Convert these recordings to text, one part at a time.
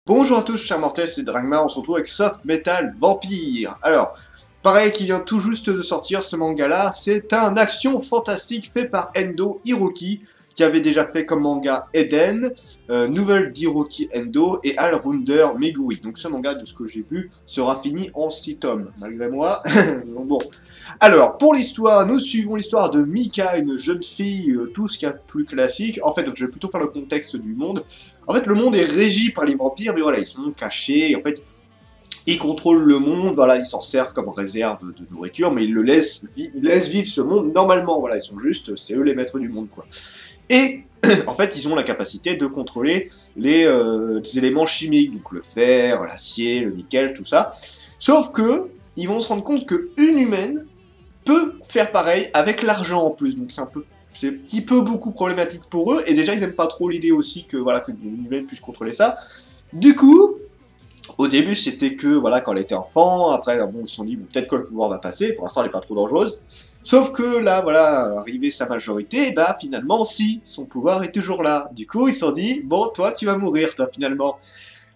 Bonjour à tous chers mortels, c'est Dragmar, on se retrouve avec Soft Metal Vampire. Alors, pareil qui vient tout juste de sortir ce manga là, c'est un action fantastique fait par Endo Hiroki, qui avait déjà fait comme manga Eden, nouvelle d'Hiroki Endo et Allrounder Meguri. Donc ce manga, de ce que j'ai vu, sera fini en 6 tomes, malgré moi. Donc bon. Alors, pour l'histoire, nous suivons l'histoire de Mika, une jeune fille, tout ce qu'il y a de plus classique. En fait, je vais plutôt faire le contexte du monde. En fait, le monde est régi par les vampires, mais voilà, ils sont cachés, en fait, ils contrôlent le monde, voilà, ils s'en servent comme réserve de nourriture, mais ils laissent vivre ce monde normalement, voilà, ils sont juste, c'est eux les maîtres du monde, quoi. Et, en fait, ils ont la capacité de contrôler les éléments chimiques, donc le fer, l'acier, le nickel, tout ça. Sauf que, ils vont se rendre compte qu'une humaine peut faire pareil avec l'argent en plus, donc c'est un petit peu beaucoup problématique pour eux, et déjà ils n'aiment pas trop l'idée aussi que voilà que une humaine puisse contrôler ça. Du coup, au début c'était que voilà quand elle était enfant, après bon, ils se sont dit bon, peut-être que le pouvoir va passer, pour l'instant elle est pas trop dangereuse. Sauf que là voilà, arrivé sa majorité, bah finalement si, son pouvoir est toujours là. Du coup ils se sont dit bon toi tu vas mourir toi finalement.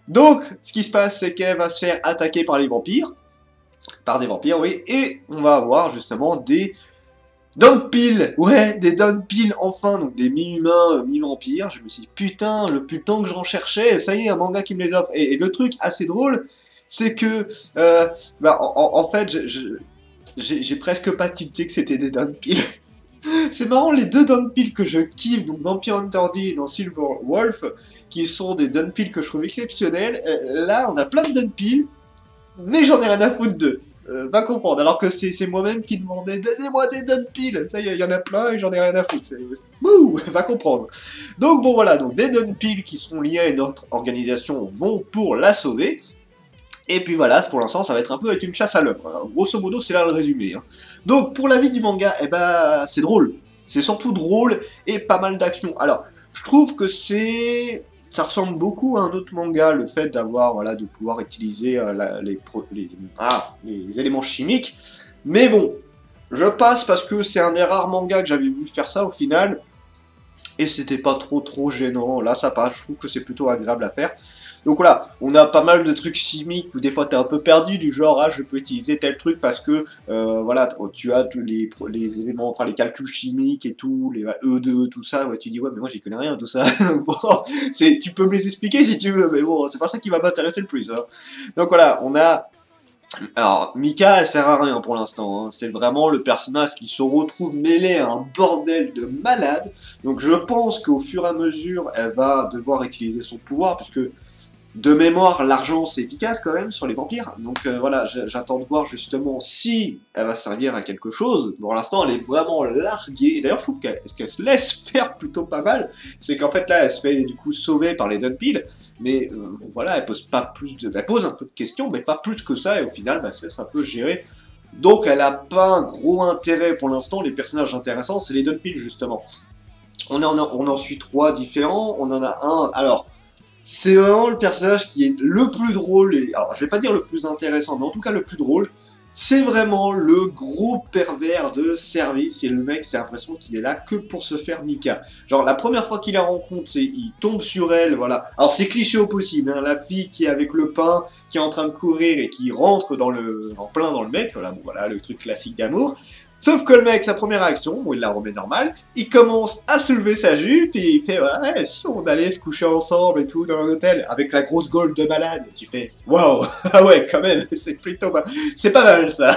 Donc ce qui se passe c'est qu'elle va se faire attaquer par les vampires. Par des vampires, oui, et on va avoir justement des Dunpil, ouais, des Dunpil enfin, donc des mi-humains, mi-vampires. Je me suis dit, putain, le putain que j'en cherchais, ça y est, un manga qui me les offre. Et le truc assez drôle, c'est que, en fait, j'ai presque pas tilté que c'était des Dunpil. C'est marrant, les deux Dunpil que je kiffe, donc Vampire Hunter D et dans Silver Wolf, qui sont des Dunpil que je trouve exceptionnels, là, on a plein de Dunpil, mais j'en ai rien à foutre d'eux. Va comprendre, alors que c'est moi-même qui demandais donnez-moi des Dunpil, ça y est, il y en a plein et j'en ai rien à foutre. Wouh, va comprendre. Donc bon voilà, donc des Dunpil qui sont liés à une autre organisation vont pour la sauver. Et puis voilà, pour l'instant ça va être un peu avec une chasse à l'homme. Grosso modo c'est là le résumé. Hein. Donc pour la vie du manga, eh ben c'est drôle. C'est surtout drôle et pas mal d'action. Alors, je trouve que ça ressemble beaucoup à un autre manga, le fait d'avoir, voilà, de pouvoir utiliser les éléments chimiques. Mais bon, je passe parce que c'est un des rares mangas que j'avais vu faire ça au final. Et c'était pas trop gênant, là ça passe, je trouve que c'est plutôt agréable à faire. Donc voilà, on a pas mal de trucs chimiques où des fois t'es un peu perdu, du genre ah je peux utiliser tel truc parce que voilà, tu as tous les éléments, enfin les calculs chimiques et tout, les E2, tout ça, ouais tu dis ouais mais moi j'y connais rien tout ça. Bon, tu peux me les expliquer si tu veux, mais bon, c'est pas ça qui va m'intéresser le plus. Hein. Donc voilà, on a alors, Mika, elle sert à rien pour l'instant, hein. C'est vraiment le personnage qui se retrouve mêlé à un bordel de malade. Donc je pense qu'au fur et à mesure, elle va devoir utiliser son pouvoir, puisque de mémoire, l'argent c'est efficace quand même sur les vampires. Donc voilà, j'attends de voir justement si elle va servir à quelque chose. Pour l'instant, elle est vraiment larguée. D'ailleurs, je trouve qu'elle se laisse faire plutôt pas mal. C'est qu'en fait là, elle se fait du coup sauver par les Dunpil. Mais voilà, elle pose elle pose un peu de questions, mais pas plus que ça. Et au final, bah, elle se laisse un peu gérer. Donc elle a pas un gros intérêt pour l'instant. Les personnages intéressants, c'est les Dunpil justement. On en suit 3 différents. On en a un. Alors. C'est vraiment le personnage qui est le plus drôle, alors je vais pas dire le plus intéressant, mais en tout cas le plus drôle. C'est vraiment le gros pervers de service, et le mec, c'est l'impression qu'il est là que pour se faire Mika. Genre, la première fois qu'il la rencontre, il tombe sur elle, voilà. Alors c'est cliché au possible, hein, la fille qui est avec le pain, qui est en train de courir et qui rentre en plein dans le mec, voilà, bon, voilà, le truc classique d'amour. Sauf que le mec, sa première réaction, bon, il la remet normale, il commence à soulever sa jupe, et il fait, voilà, ouais, si on allait se coucher ensemble et tout, dans un hôtel, avec la grosse gaule de malade, et tu fais, waouh, ah ouais, quand même, c'est pas mal, ça.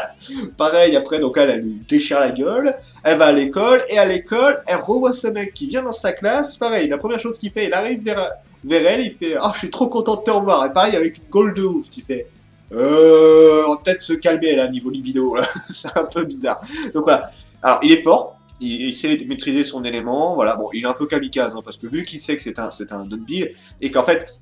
Pareil, après, donc elle lui déchire la gueule, elle va à l'école, et à l'école, elle revoit ce mec qui vient dans sa classe, pareil, la première chose qu'il fait, il arrive vers elle, il fait, oh, je suis trop content de te revoir, et pareil, avec une gaule de ouf, tu fais, on va peut-être se calmer là niveau libido, là. C'est un peu bizarre. Donc voilà. Alors il est fort, il sait maîtriser son élément, voilà. Bon, il est un peu kamikaze, hein, parce que vu qu'il sait que c'est un Dunpil, et qu'en fait,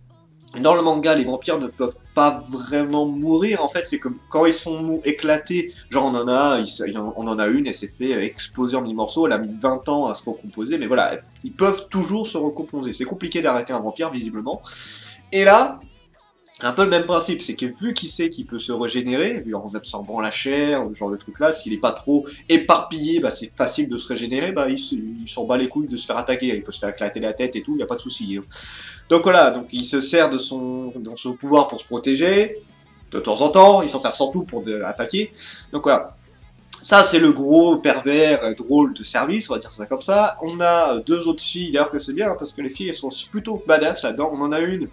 dans le manga, les vampires ne peuvent pas vraiment mourir. En fait, c'est comme quand ils sont éclatés. Genre on en a une, elle s'est fait exploser en mille morceaux. Elle a mis 20 ans à se recomposer, mais voilà, ils peuvent toujours se recomposer. C'est compliqué d'arrêter un vampire visiblement. Et là. Un peu le même principe, c'est que vu qu'il sait qu'il peut se régénérer, vu en absorbant la chair, ce genre de truc là, s'il est pas trop éparpillé, bah c'est facile de se régénérer, bah il s'en bat les couilles de se faire attaquer, il peut se faire éclater la tête et tout, y a pas de souci. Hein. Donc voilà, donc il se sert de son pouvoir pour se protéger, de temps en temps, il s'en sert surtout pour attaquer. Donc voilà. Ça, c'est le gros pervers drôle de service, on va dire ça comme ça. On a deux autres filles, d'ailleurs que c'est bien, hein, parce que les filles, elles sont plutôt badass là-dedans. On en a une,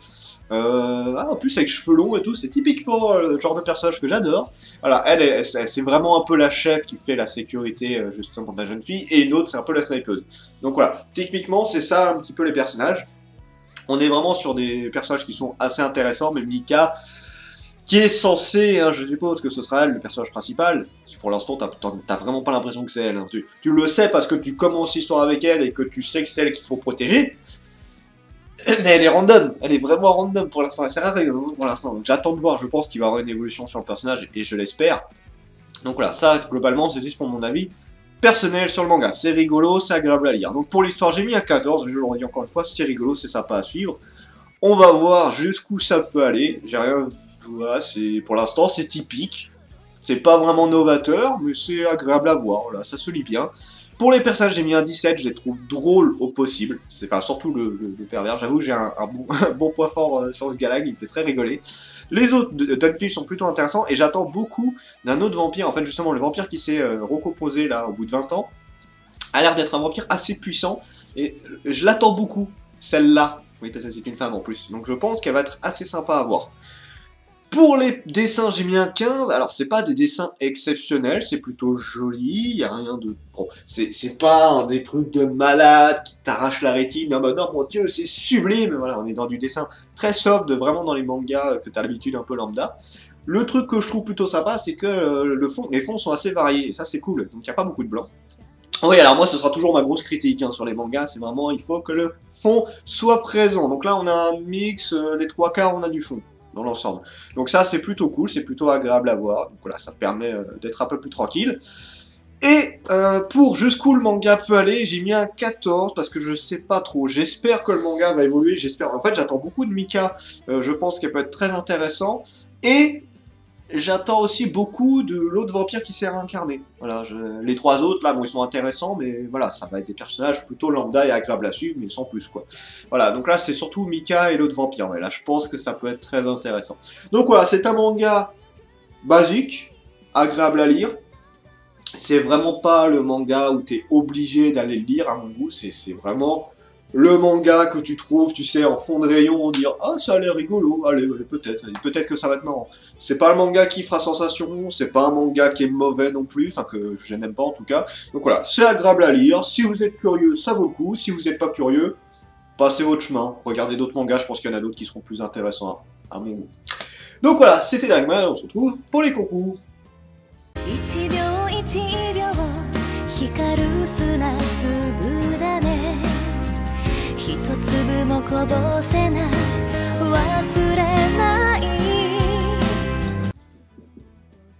en plus avec cheveux longs et tout, c'est typiquement le genre de personnage que j'adore. Voilà, elle c'est vraiment un peu la chef qui fait la sécurité, justement, de la jeune fille, et une autre, c'est un peu la snipeuse. Donc voilà, typiquement, c'est ça un petit peu les personnages. On est vraiment sur des personnages qui sont assez intéressants, mais Mika, qui est censé, hein, je suppose que ce sera elle le personnage principal. Pour l'instant, t'as vraiment pas l'impression que c'est elle. Hein. Tu le sais parce que tu commences l'histoire avec elle et que tu sais que c'est elle qu'il faut protéger. Mais elle est random, elle est vraiment random pour l'instant, elle sert à rien pour l'instant. Donc j'attends de voir, je pense qu'il va y avoir une évolution sur le personnage et je l'espère. Donc voilà, ça globalement c'est juste pour mon avis personnel sur le manga. C'est rigolo, c'est agréable à lire. Donc pour l'histoire j'ai mis un 14, je le redis encore une fois, c'est rigolo, c'est sympa à suivre. On va voir jusqu'où ça peut aller, j'ai rien... Voilà, pour l'instant c'est typique. C'est pas vraiment novateur, mais c'est agréable à voir, voilà, ça se lit bien. Pour les personnages, j'ai mis un 17, je les trouve drôles au possible. Enfin, surtout le pervers, j'avoue que j'ai un bon point fort sur ce gars-là, il me fait très rigoler. Les autres Dunpil sont plutôt intéressants, et j'attends beaucoup d'un autre vampire. En fait, justement, le vampire qui s'est recomposé, là, au bout de 20 ans, a l'air d'être un vampire assez puissant, et je l'attends beaucoup, celle-là. Oui, parce que c'est une femme en plus, donc je pense qu'elle va être assez sympa à voir. Pour les dessins, j'ai mis un 15. Alors, c'est pas des dessins exceptionnels, c'est plutôt joli, il y a rien de... Bon, c'est pas des trucs de malade qui t'arrachent la rétine. Non, bah non, mon dieu, c'est sublime. Voilà, on est dans du dessin très soft, vraiment dans les mangas que t'as l'habitude un peu lambda. Le truc que je trouve plutôt sympa, c'est que les fonds sont assez variés, et ça c'est cool, donc il n'y a pas beaucoup de blanc. Oui, alors moi, ce sera toujours ma grosse critique hein, sur les mangas, c'est vraiment, il faut que le fond soit présent. Donc là, on a un mix, les trois quarts, on a du fond dans l'ensemble. Donc ça, c'est plutôt cool, c'est plutôt agréable à voir. Donc voilà, ça permet d'être un peu plus tranquille. Et pour jusqu'où le manga peut aller, j'ai mis un 14 parce que je sais pas trop. J'espère que le manga va évoluer, j'espère. En fait, j'attends beaucoup de Mika, je pense qu'elle peut être très intéressant. Et j'attends aussi beaucoup de l'autre vampire qui s'est réincarné. Voilà, les trois autres, là, bon, ils sont intéressants, mais voilà, ça va être des personnages plutôt lambda et agréables à suivre, mais sans plus, quoi. Voilà, donc là, c'est surtout Mika et l'autre vampire. Ouais, là, je pense que ça peut être très intéressant. Donc voilà, c'est un manga basique, agréable à lire. C'est vraiment pas le manga où t'es obligé d'aller le lire, à mon goût, c'est vraiment... Le manga que tu trouves, tu sais, en fond de rayon, dire « Ah, ça a l'air rigolo, allez, peut-être que ça va être marrant. » C'est pas le manga qui fera sensation, c'est pas un manga qui est mauvais non plus, enfin que je n'aime pas en tout cas. Donc voilà, c'est agréable à lire, si vous êtes curieux, ça vaut le coup, si vous n'êtes pas curieux, passez votre chemin, regardez d'autres mangas, je pense qu'il y en a d'autres qui seront plus intéressants à mon goût. Donc voilà, c'était Dragma, on se retrouve pour les concours.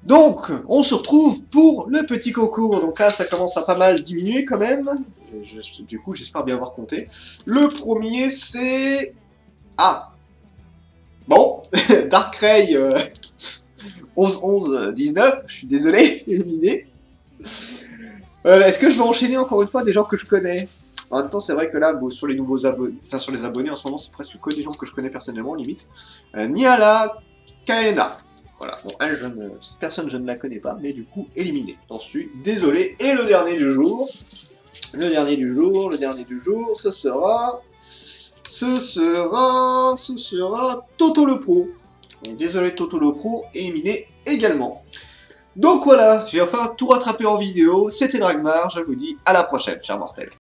Donc, on se retrouve pour le petit concours. Donc là, ça commence à pas mal diminuer quand même. Du coup, j'espère bien avoir compté. Le premier, c'est... Ah bon, Darkrai 11-11-19, je suis désolé, éliminé. Est-ce que je vais enchaîner encore une fois des gens que je connais? En même temps, c'est vrai que là, bon, sur les nouveaux abonnés, enfin sur les abonnés en ce moment, c'est presque que des gens que je connais personnellement, limite. Niala Kaena. Voilà, bon, elle, cette personne, je ne la connais pas, mais du coup, éliminée. J'en suis désolé. Et le dernier du jour, le dernier du jour, ce sera Toto le Pro. Donc, désolé, Toto le Pro, éliminé également. Donc voilà, j'ai enfin tout rattrapé en vidéo. C'était Dragmar, je vous dis à la prochaine, chers mortels.